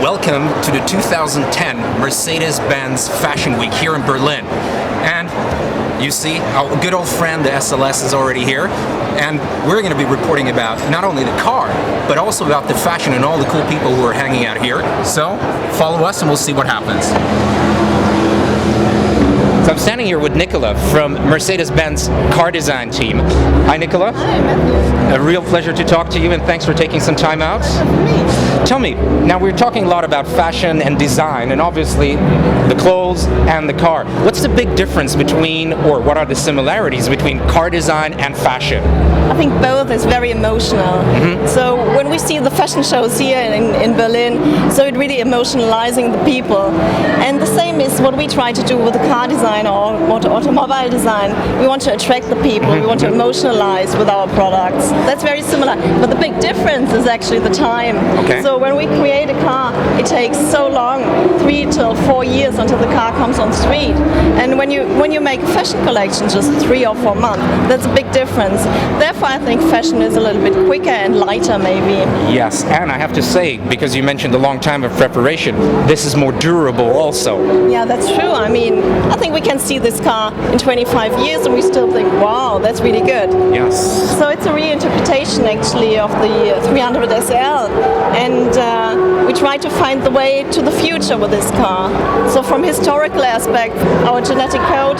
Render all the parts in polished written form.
Welcome to the 2010 Mercedes-Benz Fashion Week here in Berlin. And you see, our good old friend, the SLS, is already here. And we're going to be reporting about not only the car, but also about the fashion and all the cool people who are hanging out here. So, follow us and we'll see what happens. So I'm standing here with Nicola from Mercedes-Benz car design team. Hi Nicola. Hi Matthew. A real pleasure to talk to you and thanks for taking some time out. Tell me, now we're talking a lot about fashion and design and obviously the clothes and the car. What's the big difference between, or what are the similarities between car design and fashion? I think both is very emotional. So when we see the fashion shows here in Berlin, so it really emotionalizing the people. And the same is what we try to do with the car design or automobile design. We want to attract the people, we want to emotionalize with our products. That's very similar. But the big difference is actually the time. Okay. So when we create a car, it takes so long, 3 to 4 years until the car comes on street. And when you make a fashion collection, just 3 or 4 months, that's a big difference. Therefore, I think fashion is a little bit quicker and lighter, maybe. Yes, and I have to say, because you mentioned a long time of preparation, this is more durable also. Yeah, that's true. I mean, I think we can see this car in 25 years and we still think, wow, that's really good. Yes. So it's a reinterpretation actually of the 300 SL, and we try to find the way to the future with this car. So from historical aspect, our genetic code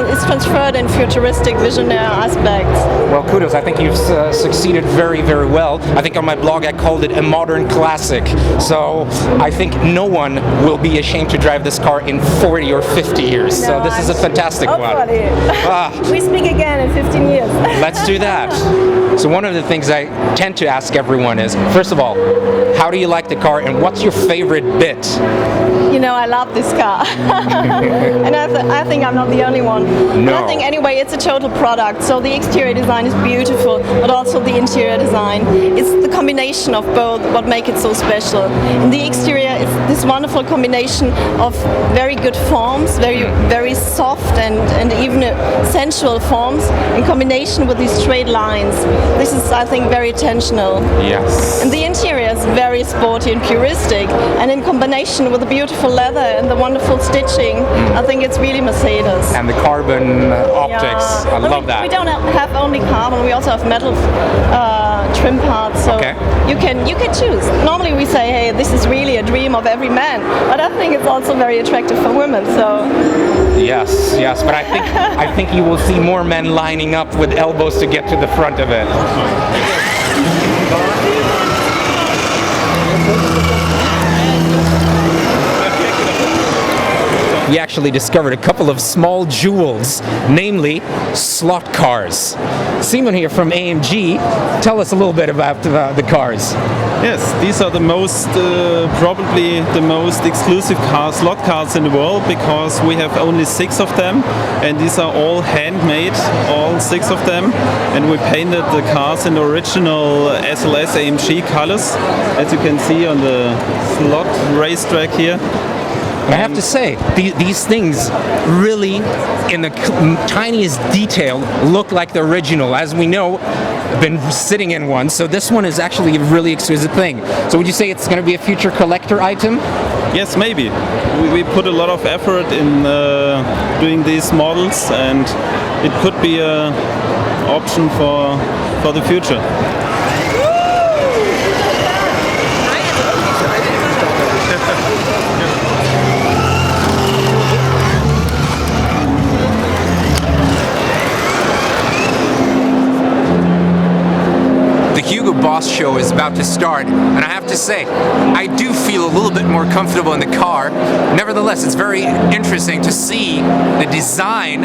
is transferred in futuristic visionary aspects. Well, kudos. I think you've succeeded very, very well. I think on my blog I called it a modern classic. So I think no one will be ashamed to drive this car in 40 or 50 years. No, So this is a fantastic one. We speak again in 15 years. Let's do that. So one of the things I tend to ask everyone is, first of all, how do you like the car and what's your favorite bit? You know, I love this car. And I think I'm not the only one. No. I think anyway, it's a total product. So the exterior design is beautiful, but also the interior design. It's the combination of both what makes it so special. In the exterior, it's this wonderful combination of very good forms, very soft and even sensual forms in combination with these straight lines. This is, I think, very intentional. Yes. And the interior is very sporty and puristic, and in combination with the beautiful leather and the wonderful stitching, I think it's really Mercedes. And the carbon optics, Yeah. I But love that. We don't have only carbon, we also have metal trim parts, so Okay. you can choose. Normally we say, hey, this is really a dream of every man, but I think it's also very attractive for women. So Yes, but I think you will see more men lining up with elbows to get to the front of it. We actually discovered a couple of small jewels, namely slot cars. Simon here from AMG, tell us a little bit about the cars. Yes, these are the most, probably the most exclusive slot cars in the world, because we have only 6 of them, and these are all handmade, all 6 of them, and we painted the cars in the original SLS AMG colors, as you can see on the slot racetrack here. I have to say, these things really, in the tiniest detail, look like the original. As we know, I've been sitting in one, so this one is actually a really exquisite thing. So would you say it's going to be a future collector item? Yes, maybe. We put a lot of effort in doing these models, and it could be an option for the future. Boss show is about to start, and I have to say, I do feel a little bit more comfortable in the car. Nevertheless, it's very interesting to see the design,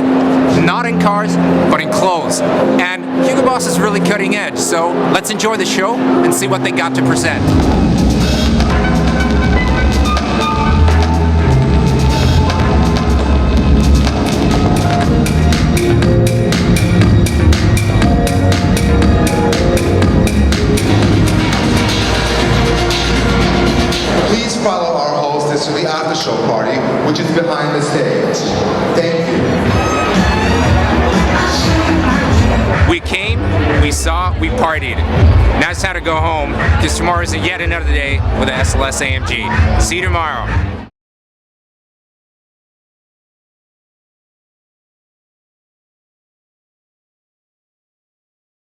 not in cars, but in clothes. And Hugo Boss is really cutting edge, so let's enjoy the show and see what they got to present. Follow our hostess to the after show party, which is behind the stage. Thank you. We came, we saw, we partied. Now it's time to go home, because tomorrow is yet another day with the SLS AMG. See you tomorrow.